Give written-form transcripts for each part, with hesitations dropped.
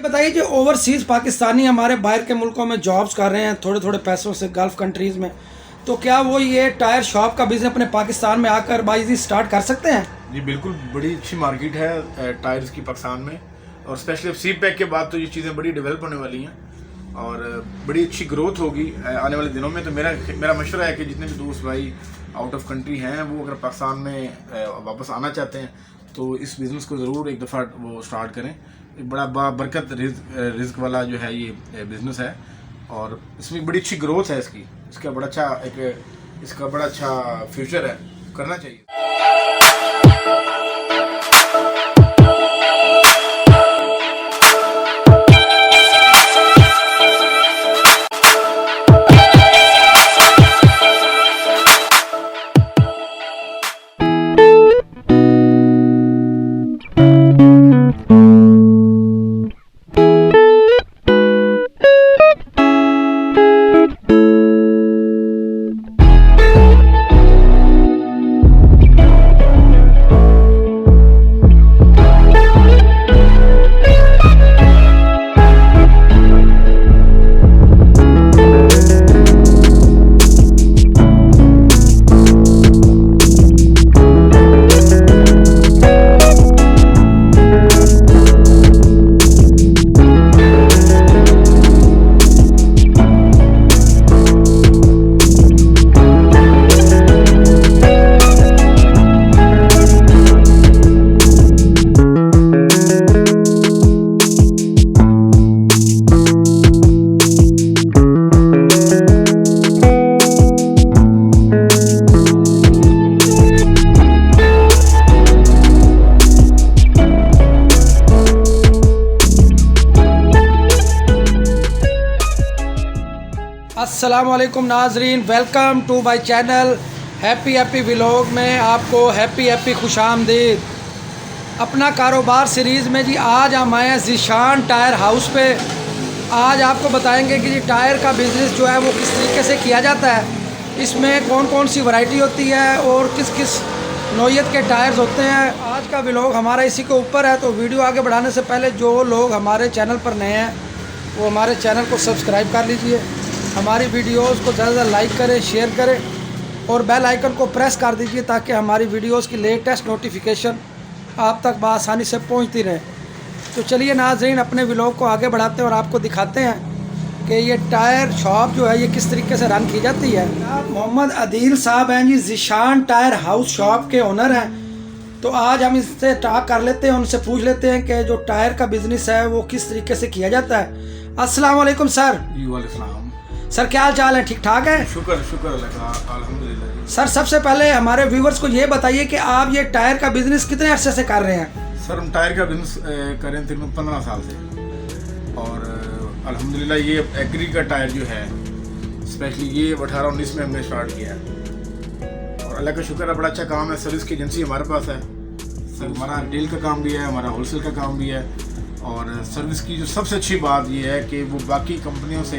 ये बताइए जो ओवरसीज़ पाकिस्तानी हमारे बाहर के मुल्कों में जॉब्स कर रहे हैं थोड़े थोड़े पैसों से गल्फ़ कंट्रीज़ में, तो क्या वो ये टायर शॉप का बिज़नेस अपने पाकिस्तान में आकर बाइजी स्टार्ट कर सकते हैं? जी बिल्कुल, बड़ी अच्छी मार्केट है टायर्स की पाकिस्तान में, और स्पेशली सी पैक के बाद तो ये चीज़ें बड़ी डेवलप होने वाली हैं और बड़ी अच्छी ग्रोथ होगी आने वाले दिनों में। तो मेरा मशवरा है कि जितने भी दोस्त भाई आउट ऑफ कंट्री हैं वो अगर पाकिस्तान में वापस आना चाहते हैं तो इस बिज़नेस को ज़रूर एक दफ़ा वो स्टार्ट करें। एक बड़ा बरकत रिस्क वाला जो है ये बिज़नेस है और इसमें बड़ी अच्छी ग्रोथ है इसका बड़ा अच्छा फ्यूचर है, करना चाहिए। अस्सलामुअलैकुम नाजरीन, welcome to my channel happy vlog में आपको हैप्पी खुशामदीद। अपना कारोबार सीरीज़ में जी आज हम आए हैं ज़ीशान टायर हाउस पे। आज आपको बताएंगे कि जी टायर का बिज़नेस जो है वो किस तरीके से किया जाता है, इसमें कौन कौन सी वैरायटी होती है और किस किस नौइयत के टायर्स होते हैं। आज का व्लॉग हमारा इसी के ऊपर है, तो वीडियो आगे बढ़ाने से पहले जो लोग हमारे चैनल पर नए हैं वो हमारे चैनल को सब्सक्राइब कर लीजिए, हमारी वीडियोस को ज़्यादा लाइक करें, शेयर करें और बेल आइकन को प्रेस कर दीजिए ताकि हमारी वीडियोस की लेटेस्ट नोटिफिकेशन आप तक बआसानी से पहुंचती रहे। तो चलिए नाज़रीन, अपने व्लॉग को आगे बढ़ाते हैं और आपको दिखाते हैं कि ये टायर शॉप जो है ये किस तरीके से रन की जाती है। आप मोहम्मद अदील साहब हैं जी, ज़ीशान टायर हाउस शॉप के ओनर हैं। तो आज हम इससे टॉक कर लेते हैं, उनसे पूछ लेते हैं कि जो टायर का बिज़नेस है वो किस तरीके से किया जाता है। अस्सलाम वालेकुम सर। सर क्या हाल चाल है, ठीक ठाक है? शुक्र अल्लाह का, अल्हम्दुलिल्लाह। सर सबसे पहले हमारे व्यूवर्स को ये बताइए कि आप ये टायर का बिजनेस कितने अरसे से कर रहे हैं? सर हम टायर का बिजनेस कर रहे हैं तकरीबन 15 साल से और अल्हम्दुलिल्लाह ये एग्री का टायर जो है स्पेशली ये 18-19 में हमने स्टार्ट किया है और अल्लाह का शुक्र है, बड़ा अच्छा काम है। सर्विस की एजेंसी हमारे पास है सर, हमारा रिटेल का काम भी है, हमारा होलसेल का काम भी है और सर्विस की जो सबसे अच्छी बात ये है कि वो बाकी कंपनियों से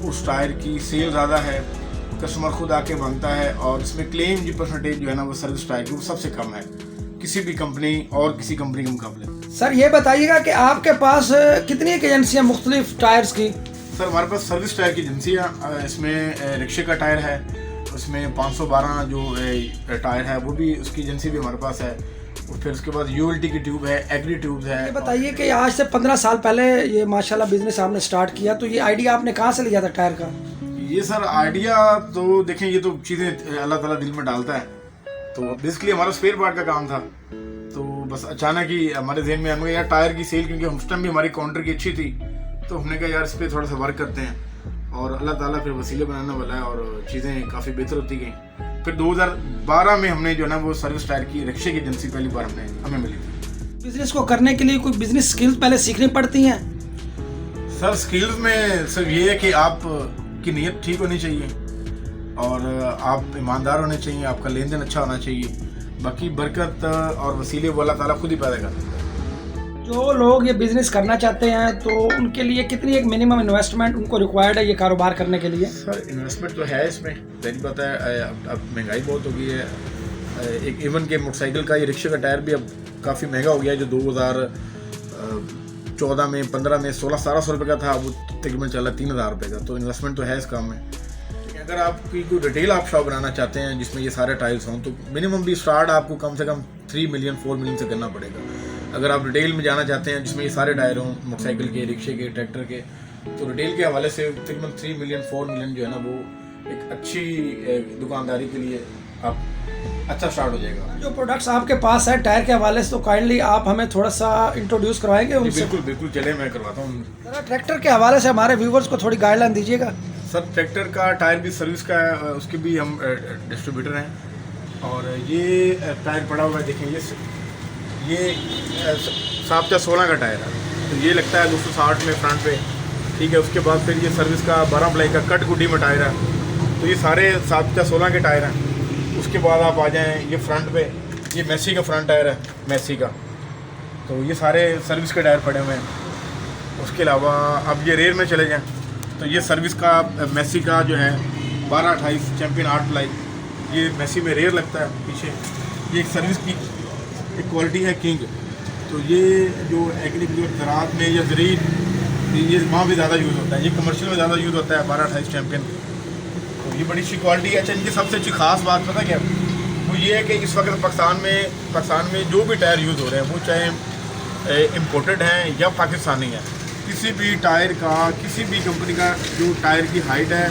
उस टायर की सेल ज़्यादा है, कस्टमर खुद आके मांगता है और इसमें क्लेम जी परसेंटेज जो है ना वो सर्विस टायर की वो सबसे कम है किसी भी कंपनी और किसी कंपनी के मुकाबले। सर ये बताइएगा कि आपके पास कितनी एजेंसियाँ मुख्तलिफ टायर्स की? सर हमारे पास सर्विस टायर की एजेंसियाँ, इसमें रिक्शे का टायर है, उसमें 512 जो टायर है वो भी उसकी एजेंसी भी हमारे पास है और फिर उसके बाद यूएलटी की ट्यूब है, एग्री ट्यूब्स है। ये बताइए कि आज से 15 साल पहले ये माशाल्लाह बिजनेस आपने स्टार्ट किया, तो ये आइडिया आपने कहाँ से लिया था टायर का? ये सर आइडिया तो देखें, ये तो चीज़ें अल्लाह ताला दिल में डालता है। तो बेसिकली हमारा स्पेयर पार्ट का काम था, तो बस अचानक ही हमारे जहन में हमें यार टायर की सेल, क्योंकि उस टाइम भी हमारी काउंटर की अच्छी थी, तो हमने कहा यार इस पर थोड़ा सा वर्क करते हैं और अल्लाह ताला फिर वसीले बनाने वाला है और चीज़ें काफ़ी बेहतर होती गई। फिर 2012 में हमने जो है ना वो सर्विस टायर की रिक्शे की एजेंसी पहली बार हमें मिली थी। बिजनेस को करने के लिए कोई बिजनेस स्किल्स पहले सीखनी पड़ती हैं? सर स्किल्स में सिर्फ ये है कि आप की नीयत ठीक होनी चाहिए और आप ईमानदार होने चाहिए, आपका लेन देन अच्छा होना चाहिए, बाकी बरकत और वसीले वो अल्लाह ताला खुद ही पैदा करता है। जो लोग ये बिजनेस करना चाहते हैं तो उनके लिए कितनी एक मिनिमम इन्वेस्टमेंट उनको रिक्वायर्ड है ये कारोबार करने के लिए? सर इन्वेस्टमेंट तो है इसमें, जाहिर पता है अब महंगाई बहुत हो गई है। एक इवन के मोटरसाइकिल का ये रिक्शे का टायर भी अब काफ़ी महंगा हो गया है, जो 14 में, 15 में, 1600-1700 रुपये का था, वो तकरीबन चला 3000 रुपये का। तो इन्वेस्टमेंट तो है इस काम में। अगर आपकी कोई रिटेल आप शॉप बनाना चाहते हैं जिसमें ये सारे टायर्स हों, तो मिनिमम भी स्टार्ट आपको कम से कम 3 मिलियन 4 मिलियन से करना पड़ेगा। अगर आप रिटेल में जाना चाहते हैं जिसमें ये सारे टायर हों, मोटरसाइकिल के, रिक्शे के, ट्रैक्टर के, तो रिटेल के हवाले से तकरीबन 3 मिलियन 4 मिलियन जो है ना, वो एक अच्छी दुकानदारी के लिए आप अच्छा स्टार्ट हो जाएगा। जो प्रोडक्ट्स आपके पास है टायर के हवाले से, तो काइंडली आप हमें थोड़ा सा इंट्रोड्यूस करवाएंगे उनसे? बिल्कुल बिल्कुल, चले मैं करवाता हूँ। जरा ट्रैक्टर के हवाले से हमारे व्यूवर्स को थोड़ी गाइडलाइन दीजिएगा। सर ट्रैक्टर का टायर भी सर्विस का है, उसके भी हम डिस्ट्रीब्यूटर हैं। और ये टायर पड़ा हुआ है, देखें ये 7/16 का टायर है। तो ये लगता है 260 में फ्रंट पे, ठीक है। उसके बाद फिर ये सर्विस का 12 प्लाई का कट गुड्डी में टायर है। तो ये सारे 7/16 के टायर हैं। उसके बाद आप आ जाएँ ये फ्रंट पे, ये मैसी का फ्रंट टायर है, मैसी का। तो ये सारे सर्विस के टायर पड़े हुए हैं। उसके अलावा अब ये रेयर में चले जाएँ तो ये सर्विस का मैसी का जो है 12/28 चैम्पियन 8 प्लाई, ये मैसी में रेयर लगता है पीछे। ये एक सर्विस की एक क्वालिटी है किंग। तो ये जो एग्रीकल्चर ज़राअत में या ज़रीर, ये वहाँ भी ज़्यादा यूज़ होता है, ये कमर्शियल में ज़्यादा यूज़ होता है 12/28 चैम्पियन। तो ये बड़ी अच्छी क्वालिटी है। अच्छा, इनकी सबसे अच्छी खास बात पता क्या, वो ये है कि इस वक्त पाकिस्तान में जो भी टायर यूज़ हो रहे हैं, वो चाहे इम्पोर्टेड हैं या पाकिस्तानी हैं, किसी भी टायर का, किसी भी कंपनी का जो टायर की हाइट है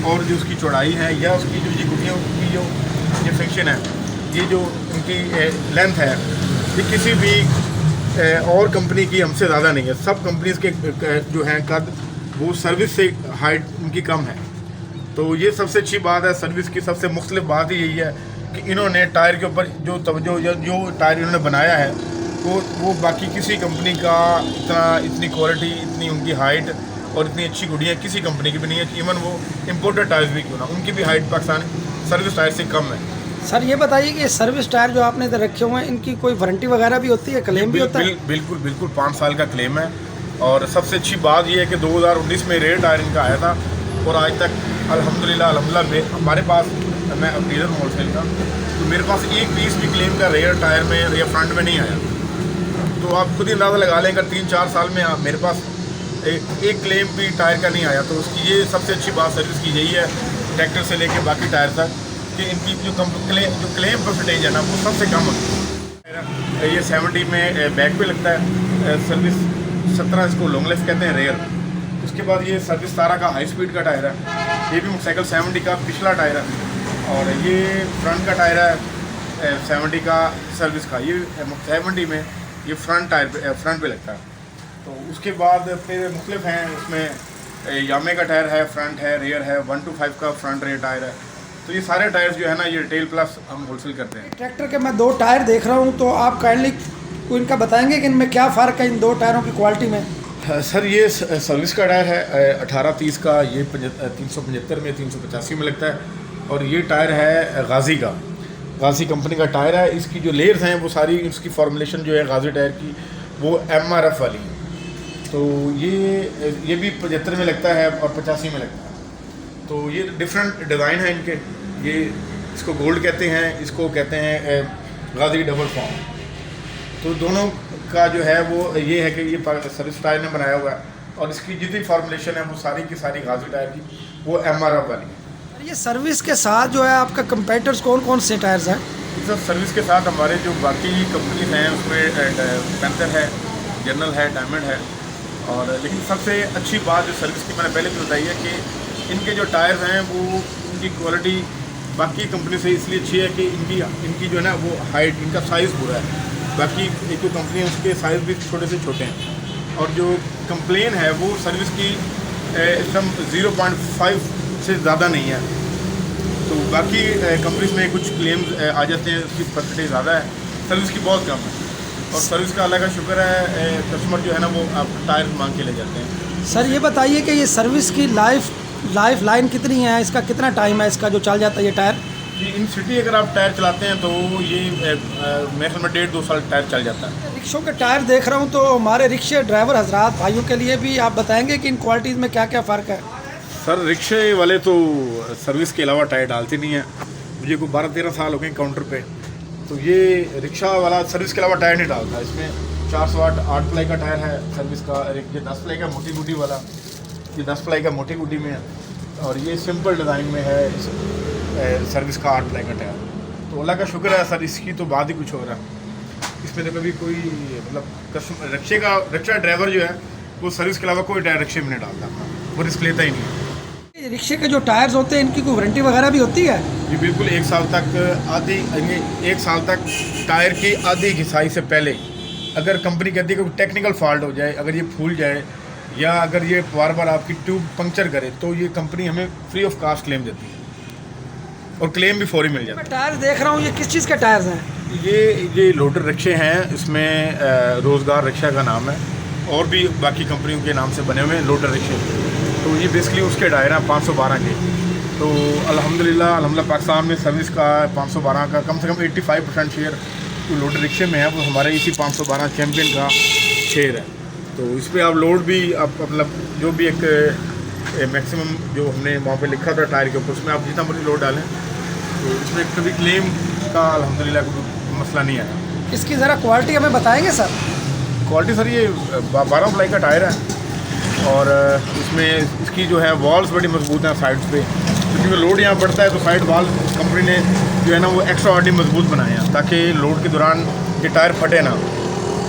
और जो उसकी चौड़ाई है या उसकी जो ये गुटियों की जो ये फंक्शन है, ये जो उनकी लेंथ है, ये किसी भी और कंपनी की हमसे ज़्यादा नहीं है। सब कंपनीज़ के जो हैं कद, वो सर्विस से हाइट उनकी कम है। तो ये सबसे अच्छी बात है सर्विस की। सबसे मुख्तलिफ बात ही यही है कि इन्होंने टायर के ऊपर जो तवज्जो, जो टायर इन्होंने बनाया है, वो बाकी किसी कंपनी का इतनी क्वालिटी, इतनी उनकी हाइट और इतनी अच्छी गुड़ियाँ किसी कंपनी की भी नहीं है। इवन वो इम्पोर्टेड टायर्स भी क्यों ना, उनकी भी हाइट पाकिस्तान सर्विस टायर से कम है। सर ये बताइए कि सर्विस टायर जो आपने इधर रखे हुए हैं, इनकी कोई वारंटी वगैरह भी होती है, क्लेम भी होता है? बिल्कुल बिल्कुल, 5 साल का क्लेम है। और सबसे अच्छी बात यह है कि 2019 में रेयर टायर इनका आया था और आज तक अल्हम्दुलिल्लाह हमारे पास, मैं डीलर हूँ होलसेल का, तो मेरे पास एक पीस भी क्लेम का रेयर टायर में या फ्रंट में नहीं आया। तो आप खुद ही अंदाज़ा लगा लें, अगर 3-4 साल में मेरे पास एक क्लेम भी टायर का नहीं आया, तो उसकी ये सबसे अच्छी बात सर्विस की यही है, ट्रैक्टर से लेके बाकी टायर तक, कि इनकी जो क्लेम परसेंटेज है ना, वो सबसे कम है। ये 70 में बैक पे लगता है, सर्विस 17 इसको लॉन्ग लाइफ कहते हैं रेयर। उसके बाद ये सर्विस 17 का हाई स्पीड का टायर है। ये भी मोटरसाइकिल 70 का पिछला टायर है। और ये फ्रंट का टायर है 70 का सर्विस का। ये 70 में ये फ्रंट पे लगता है। तो उसके बाद फिर मुख्तलिफ हैं, इसमें यामे का टायर है, फ्रंट है, रेयर है, 1 to 5 का फ्रंट रेयर टायर है। तो ये सारे टायर्स जो है ना, ये रिटेल प्लस हम होलसेल करते हैं। ट्रैक्टर के मैं 2 टायर देख रहा हूँ, तो आप काइंडली इनका बताएंगे कि इनमें क्या फ़र्क है इन 2 टायरों की क्वालिटी में? सर ये सर्विस का टायर है 1830 का, ये 375 में 385 में लगता है। और ये टायर है गाजी का, गाजी कंपनी का टायर है। इसकी जो लेयर्स हैं वो सारी, इसकी फॉर्मुलेशन जो है गाजी टायर की, वो MRF वाली है। तो ये भी 75 में लगता है और 85 में लगता है। तो ये डिफरेंट डिज़ाइन है इनके। ये इसको गोल्ड कहते हैं, इसको कहते हैं गाजी डबल फॉर्म। तो दोनों का जो है वो ये है कि ये सर्विस टायर ने बनाया हुआ है, और इसकी जितनी फार्मुलेशन है वो सारी की सारी गाजी टायर की, वो MRF वाली है। ये सर्विस के साथ जो है आपका कंपेटिटर्स कौन कौन से टायर्स हैं? सर सर्विस के साथ हमारे जो बाकी कंपनीज हैं, उसमें पैंथर है, जनरल है, डायमंड है। और लेकिन सबसे अच्छी बात जो सर्विस की मैंने पहले भी बताई है कि इनके जो टायर्स हैं वो, उनकी क्वालिटी बाकी कंपनी से इसलिए अच्छी है कि इनकी जो है ना वो हाइट, इनका साइज़ पूरा है। बाकी एक जो कंपनी है उसके साइज़ भी छोटे से छोटे हैं। और जो कंप्लेन है वो सर्विस की एकदम 0.5 से ज़्यादा नहीं है। तो बाकी कंपनीज में कुछ क्लेम्स आ जाते हैं, उसकी परसेंटेज ज़्यादा है, सर्विस की बहुत कम है। और सर्विस का अल्लाह का शुक्र है, कस्टमर जो है ना वो आप टायर मांग के ले जाते हैं। सर ये बताइए कि ये सर्विस की लाइफ लाइन कितनी है, इसका कितना टाइम है इसका जो चल जाता है ये टायर? जी इन सिटी अगर आप टायर चलाते हैं तो ये मेरे ख्याल में 1.5-2 साल टायर चल जाता है। रिक्शों के टायर देख रहा हूँ, तो हमारे रिक्शे ड्राइवर हजरात भाइयों के लिए भी आप बताएंगे कि इन क्वालिटीज़ में क्या क्या फ़र्क है? सर रिक्शे वाले तो सर्विस के अलावा टायर डालते नहीं हैं। मुझे कोई 12-13 साल हो गए काउंटर पे, तो ये रिक्शा वाला सर्विस के अलावा टायर नहीं डालता। इसमें 408 8 प्लाई का टायर है सर्विस का, और एक ये 10 प्लाई का मोटी गुटी वाला, ये 10 प्लाई का मोटी गुटी में है, और ये सिंपल डिज़ाइन में है सर्विस का 8 प्लाई का टायर। तो अल्लाह का शुक्र है सर, इसकी तो बात ही कुछ हो रहा है। इसमें तो कभी कोई मतलब कस्टमर रिक्शा ड्राइवर जो है वो सर्विस के अलावा कोई टायर रिक्शे में नहीं डालता, वो रिस्क लेता ही नहीं है। रिक्शे के जो टायर्स होते हैं इनकी कोई वारंटी वगैरह भी होती है? जी बिल्कुल, 1 साल तक एक साल तक टायर की आधी घिसाई से पहले अगर कंपनी कहती है कि कोई टेक्निकल फॉल्ट हो जाए, अगर ये फूल जाए या अगर ये बार बार आपकी ट्यूब पंक्चर करे, तो ये कंपनी हमें फ्री ऑफ कास्ट क्लेम देती है और क्लेम भी फौरी मिल जाता है। मैं टायर देख रहा हूँ, ये किस चीज़ के टायर्स हैं? ये लोडर रिक्शे हैं, इसमें रोज़गार रिक्शा का नाम है और भी बाकी कंपनियों के नाम से बने हुए हैं लोडर रिक्शे। तो ये बेसिकली उसके टायर हैं 512 के। तो अल्हम्दुलिल्लाह पाकिस्तान में सर्विस का 512 का कम से कम 85% शेयर जो लोडर रिक्शे में है वो हमारे इसी 512 चैम्पियन का शेयर है। तो इस पर आप लोड भी आप मतलब जो भी एक मैक्सिमम जो हमने वहाँ पे लिखा था टायर के ऊपर, उसमें आप जितना मर्जी लोड डालें, तो इसमें कभी क्लेम का अल्हम्दुलिल्लाह कोई मसला नहीं आया। इसकी ज़रा क्वालिटी हमें बताएंगे सर? क्वालिटी सर, ये 12 प्लाई का टायर है और इसमें इसकी जो है वॉल्स बड़ी मजबूत हैं साइड्स पे, क्योंकि लोड यहाँ बढ़ता है तो साइड वॉल कंपनी ने जो है ना वो एक्स्ट्रा ऑर्डिनरी मजबूत बनाए हैं ताकि लोड के दौरान ये टायर फटे ना।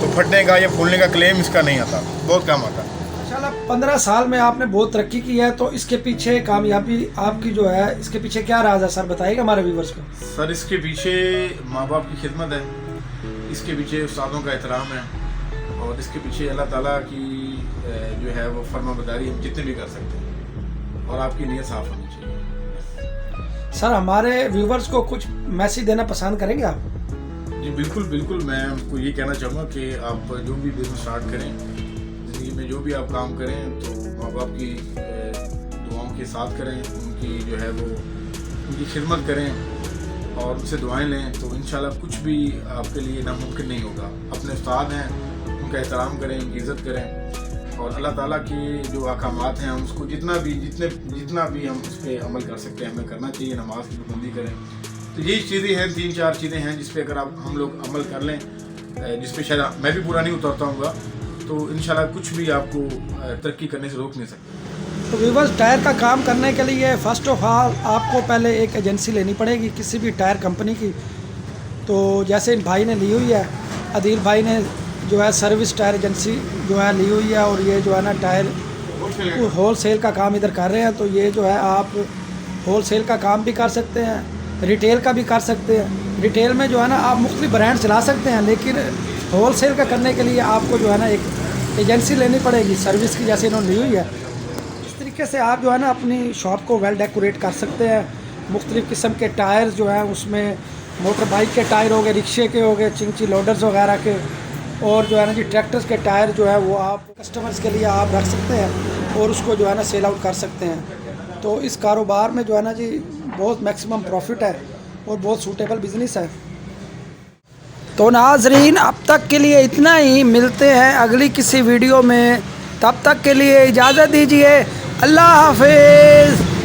तो फटने का या फूलने का क्लेम इसका नहीं आता, बहुत कम आता। माशाल्लाह 15 साल में आपने बहुत तरक्की की है, तो इसके पीछे कामयाबी आपकी जो है, इसके पीछे क्या राज है सर, बताइएगा हमारे व्यूवर्स को। सर इसके पीछे माँ बाप की खिदमत है, इसके पीछे उस्तादों का एहतराम है, और इसके पीछे अल्लाह ताला की जो है वो फरमाबरदारी हम जितने भी कर सकते हैं, और आपकी नीयत साफ होनी चाहिए। सर हमारे व्यूवर्स को कुछ मैसेज देना पसंद करेंगे आप? जी बिल्कुल बिल्कुल, मैं आपको ये कहना चाहूँगा कि आप जो भी बिजनेस स्टार्ट करें, ज़िंदगी में जो भी आप काम करें, तो माँ बाप की दुआओं के साथ करें, उनकी जो है वो उनकी खिदमत करें और उनसे दुआएं लें, तो इंशाल्लाह कुछ भी आपके लिए नामुमकिन नहीं होगा। अपने उस्ताद हैं, उनका एहतराम करें, उनकी इज़्ज़त करें, और अल्लाह ताला की जो अहकामात हैं हम उसको जितना भी हम उस पर अमल कर सकते हैं हमें करना चाहिए। नमाज की पाबंदी करें, तो यही चीज़ें हैं, 3-4 चीज़ें हैं जिस पे अगर हम लोग अमल कर लें, जिस पे शायद मैं भी पूरा नहीं उतरता हूँगा, तो इंशाल्लाह कुछ भी आपको तरक्की करने से रोक नहीं सकता। तो व्यूवर्स, टायर का काम करने के लिए फ़र्स्ट ऑफ ऑल आपको पहले एक एजेंसी लेनी पड़ेगी किसी भी टायर कंपनी की। तो जैसे इन भाई ने ली हुई है, अदील भाई ने जो है सर्विस टायर एजेंसी जो है ली हुई है, और ये जो है ना टायर होल सेल का काम इधर कर रहे हैं। तो ये जो है आप होल सेल का काम भी कर सकते हैं, रिटेल का भी कर सकते हैं। रिटेल में जो है ना आप मुख्तलिफ ब्रांड चला सकते हैं, लेकिन होल सेल का करने के लिए आपको जो है ना एक एजेंसी लेनी पड़ेगी सर्विस की, जैसे इन्होंने ली हुई है। इस तरीके से आप जो है ना अपनी शॉप को वेल डेकोरेट कर सकते हैं। मुख्तलिफ़ किस्म के टायर जो हैं, उसमें मोटर बाइक के टायर हो गए, रिक्शे के हो गए, चिंची लोडर्स वगैरह के, और जो है ना जी ट्रैक्टर्स के टायर जो है वो आप कस्टमर्स के लिए आप रख सकते हैं और उसको जो है ना सेल आउट कर सकते हैं। तो इस कारोबार में जो है ना जी बहुत मैक्सिमम प्रॉफिट है और बहुत सूटेबल बिज़नेस है। तो नाज़रीन, अब तक के लिए इतना ही, मिलते हैं अगली किसी वीडियो में, तब तक के लिए इजाज़त दीजिए। अल्लाह हाफिज़।